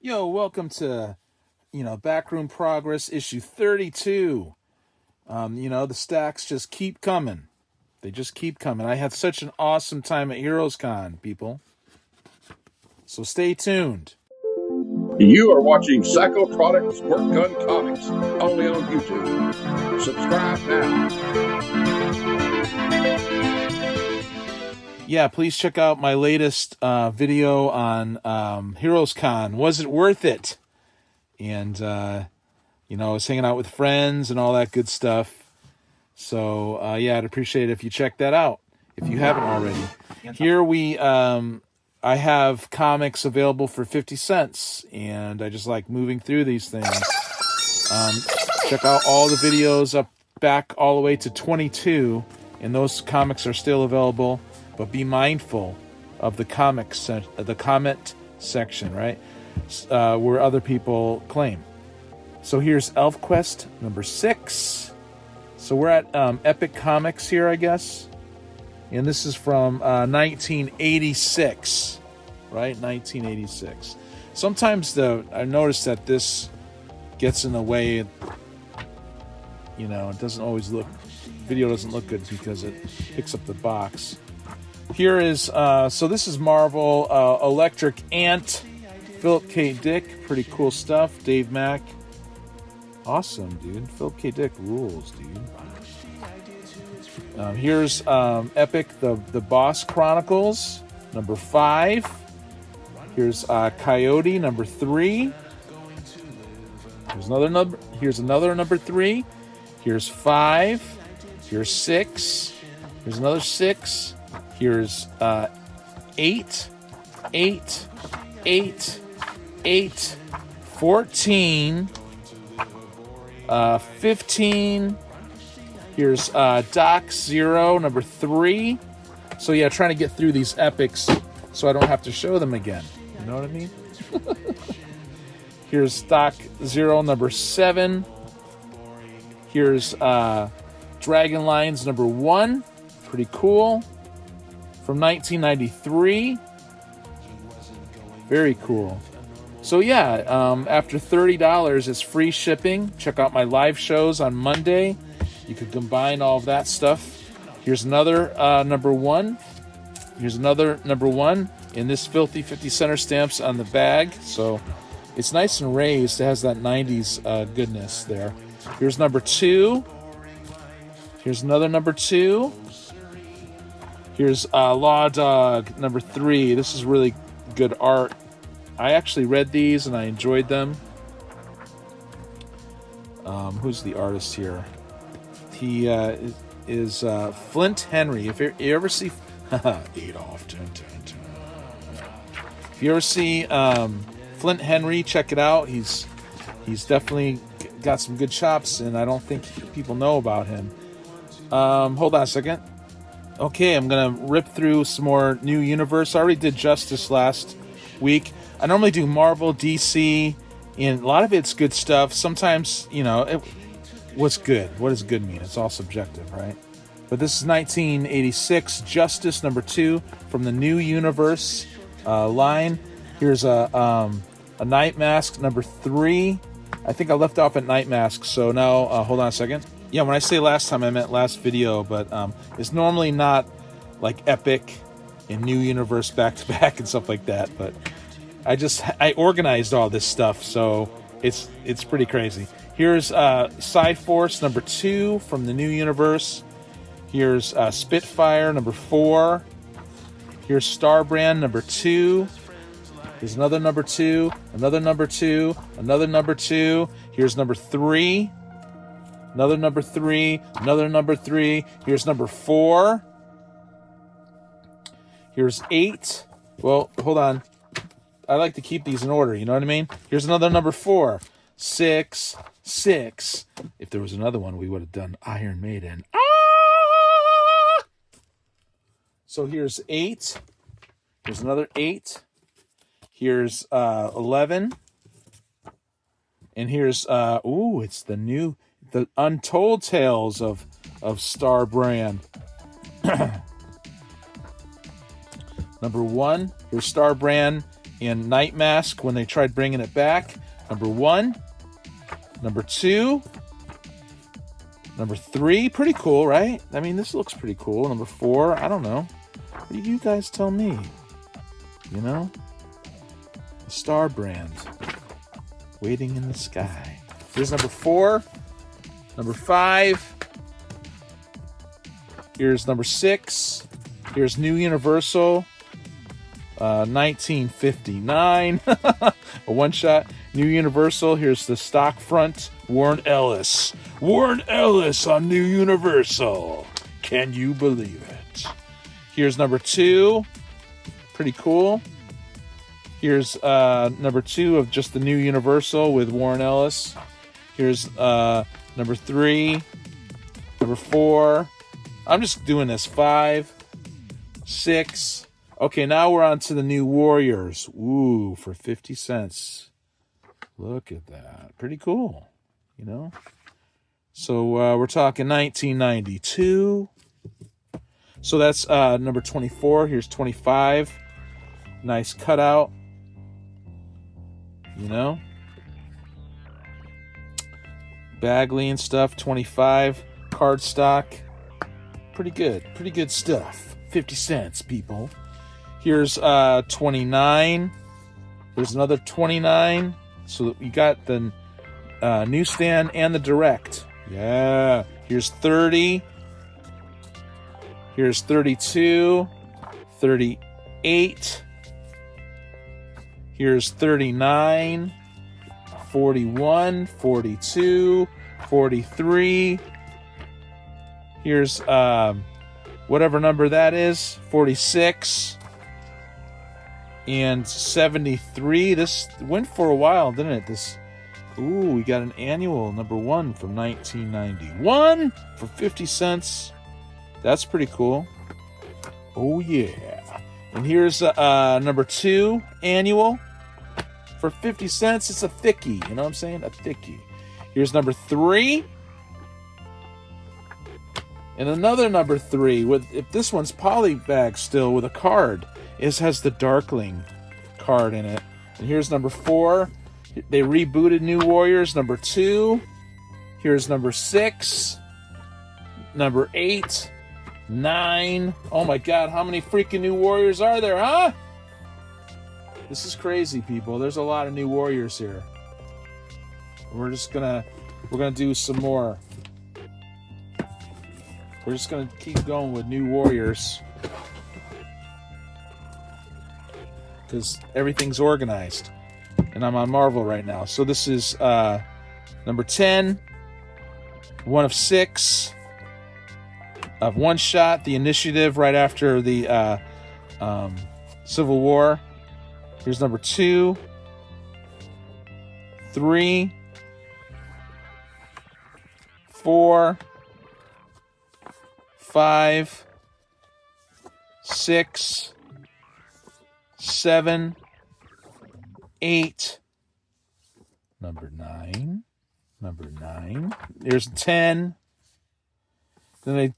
Yo, welcome to, Backroom Progress, issue 32. The stacks just keep coming. They just keep coming. I had such an awesome time at Heroes Con, people. So stay tuned. You are watching Psychotronic Squirt Gun Comics, only on YouTube. Subscribe now. Yeah, please check out my latest video on Heroes Con. Was it worth it? And, I was hanging out with friends and all that good stuff. So, I'd appreciate it if you check that out, if you haven't already. Here I have comics available for 50 cents, and I just like moving through these things. Check out all the videos up back all the way to 22, and those comics are still available, but be mindful of the comment section, right? Where other people claim. So here's ElfQuest number 6. So we're at Epic Comics here, I guess. And this is from 1986, right? 1986. Sometimes I noticed that this gets in the way. It doesn't always video doesn't look good because it picks up the box. Here is, so this is Marvel Electric Ant, Philip K. Dick. Pretty cool stuff. Dave Mack. Awesome, dude. Philip K. Dick rules, dude. Here's Epic, the Boss Chronicles, number 5. Here's Coyote, number 3. Here's another number 3. Here's 5. Here's 6. Here's another 6. Here's 8. 14. 15. Here's Doc Zero, number 3. So yeah, trying to get through these epics so I don't have to show them again. You know what I mean? Here's Doc Zero, number 7. Here's Dragon Lines, number 1. Pretty cool. From 1993. Very cool. So yeah, after $30, it's free shipping. Check out my live shows on Monday. You could combine all of that stuff. Here's another number 1. Here's another number 1. And this filthy 50 center stamps on the bag. So it's nice and raised. It has that 90s goodness there. Here's number 2. Here's another number 2. Here's Law Dog, number 3. This is really good art. I actually read these and I enjoyed them. Who's the artist here? He is Flint Henry. If you ever see Adolf, if you ever see Flint Henry, check it out. He's definitely got some good chops, and I don't think people know about him. Hold on a second. Okay, I'm gonna rip through some more New Universe. I already did Justice last week. I normally do Marvel, DC, and a lot of it's good stuff. Sometimes, what's good? What does good mean? It's all subjective, right? But this is 1986, Justice number 2 from the New Universe line. Here's a Night Mask number 3. I think I left off at Night Mask, so now hold on a second. Yeah, when I say last time, I meant last video, but it's normally not like Epic and New Universe back to back and stuff like that. But I organized all this stuff, so it's pretty crazy. Here's Psyforce number 2 from the New Universe. Here's Spitfire number 4. Here's Starbrand number 2. Here's another number 2, another number 2, another number 2. Here's number 3. Another number 3, another number 3. Here's number 4. Here's 8. Well, hold on. I like to keep these in order, you know what I mean? Here's another number 4. 6. If there was another one, we would have done Iron Maiden. Ah! So here's 8. Here's another 8. Here's 11. And here's, it's the Untold Tales of Starbrand. Number 1, here's Starbrand and Night Mask when they tried bringing it back. Number 1. Number 2. Number 3. Pretty cool, right? I mean, this looks pretty cool. Number 4. I don't know. What do you guys tell me? You know? The Star Brand. Waiting in the Sky. Here's number 4. Number 5. Here's number 6. Here's New Universal. 1959. A one-shot. New Universal. Here's the stock front. Warren Ellis. Warren Ellis on New Universal. Can you believe it? Here's number 2. Pretty cool. Here's number 2 of just the New Universal with Warren Ellis. Here's number 3. Number 4. I'm just doing this. 5. 6. Okay, now we're on to the new Warriors. Ooh, for 50 cents. Look at that. Pretty cool, you know? So we're talking 1992. So that's number 24. Here's 25. Nice cutout. You know? Bagley and stuff. 25. Cardstock. Pretty good. Pretty good stuff. 50 cents, people. Here's 29. There's another 29. So you got the newsstand and the direct. Yeah. Here's 30. Here's 32. 38. Here's 39. 41. 42. 43. Here's whatever number that is. 46. And 73. This went for a while, didn't it? Ooh, we got an annual number 1 from 1991 for 50 cents. That's pretty cool. Oh, yeah. And here's number 2 annual for 50 cents. It's a thickie. You know what I'm saying? A thickie. Here's number 3. And another number 3. If this one's polybag still with a card. It has the Darkling card in it. And here's number 4. They rebooted New Warriors. Number 2. Here's number 6. Number 8. 9. Oh my God, how many freaking New Warriors are there, huh? This is crazy, people. There's a lot of New Warriors here. We're gonna do some more. We're just gonna keep going with New Warriors. Because everything's organized. And I'm on Marvel right now. So this is number 10. 1 of 6. Of One Shot. The Initiative right after the Civil War. Here's number 2. 3. 4. 5. 6. 7, 8, number 9, There's 10. Then they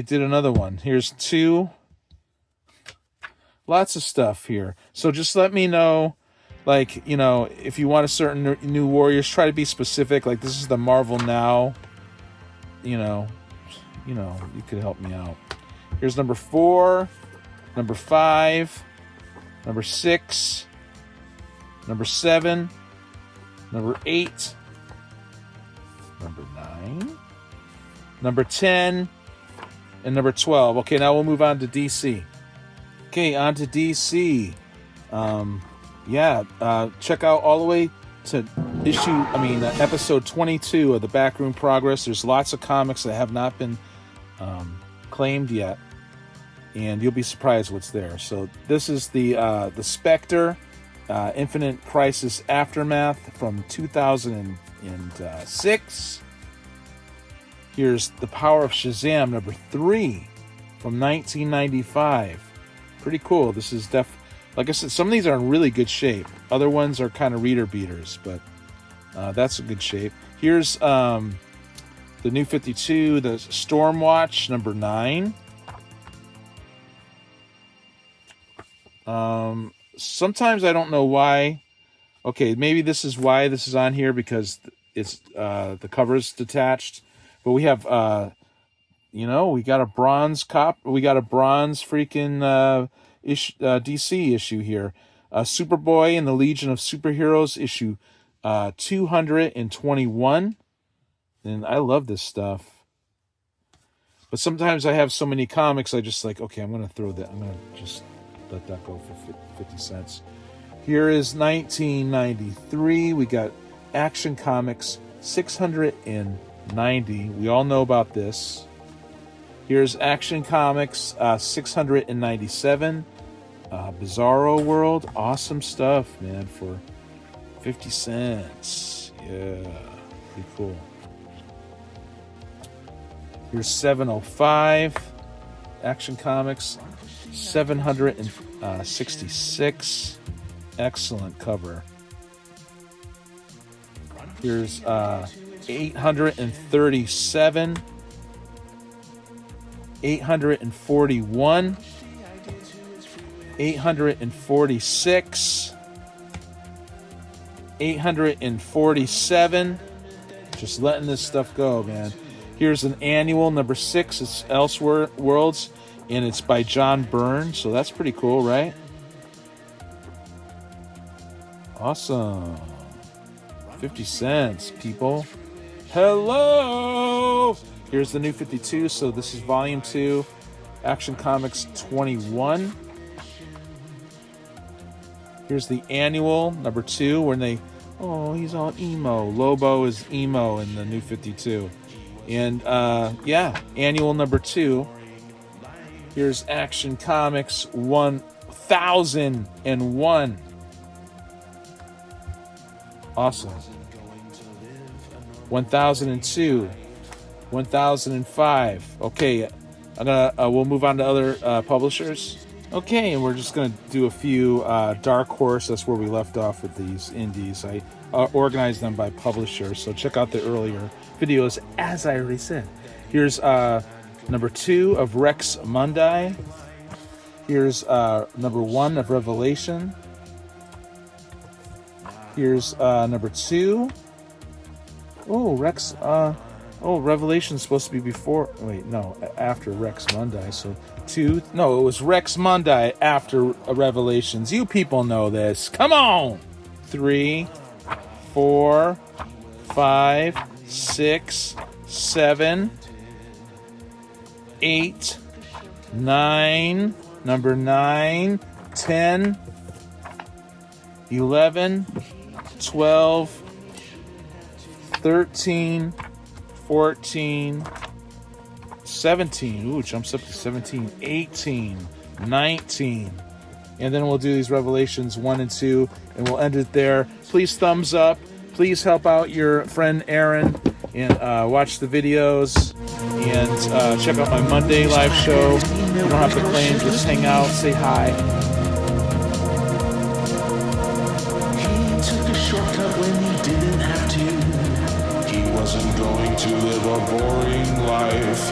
did another one. Here's 2. Lots of stuff here. So just let me know, like, you know, if you want a certain New Warriors, try to be specific. Like, this is the Marvel Now. You know, you could help me out. Here's number 4, number 5. Number 6, number 7, number 8, number 9, number 10, and number 12. Okay, now we'll move on to DC. Okay, on to DC. Check out all the way to episode 22 of the Backroom Progress. There's lots of comics that have not been claimed yet. And you'll be surprised what's there. So this is the Spectre Infinite Crisis Aftermath from 2006. Here's The Power of Shazam number 3 from 1995. Pretty cool. This is like I said, some of these are in really good shape. Other ones are kind of reader beaters, but that's a good shape. Here's the New 52, the Stormwatch number 9. sometimes I don't know why. Okay, maybe this is why this is on here, because it's the cover's detached. But we have we got a bronze we got a bronze freaking DC issue here. Superboy and the Legion of Superheroes issue 221. And I love this stuff. But sometimes I have so many comics, I just like, okay, I'm going to just let that go for 50 cents. Here is 1993. We got Action Comics 690. We all know about this. Here's Action Comics 697. Bizarro World. Awesome stuff, man, for 50 cents. Yeah, pretty cool. Here's 705. Action Comics 766. Excellent cover. Here's 837. 841. 846. 847. Just letting this stuff go, man. Here's an annual number 6. It's Elseworlds, and it's by John Byrne, so that's pretty cool, right? Awesome. 50 cents, people. Hello! Here's the new 52, so this is volume 2, Action Comics 21. Here's the annual number 2, when he's all emo. Lobo is emo in the new 52. And annual number 2. Here's Action Comics 1001. Awesome. 1002. 1005. Okay, we'll move on to other publishers. Okay, and we're just gonna do a few Dark Horse. That's where we left off with these indies. I organized them by publisher, so check out the earlier videos, as I already said. Here's number 2 of Rex Mundi. Here's number 1 of Revelation. Here's number 2. Oh, Rex. Revelation's supposed to be before. Wait, no, after Rex Mundi. So 2. No, it was Rex Mundi after Revelations. You people know this. Come on. 3, 4, 5, 6, 7, 8, 9. Number 9, 10, 11, 12, 13, 14, 17. Ooh, jumps up to 17, 18, 19. And then we'll do these Revelations 1 and 2, and we'll end it there. Please thumbs up. Please help out your friend Aaron and watch the videos. And check out my Monday live show. You don't have to claim, just hang out, say hi. He took a shortcut when he didn't have to. He wasn't going to live a boring life.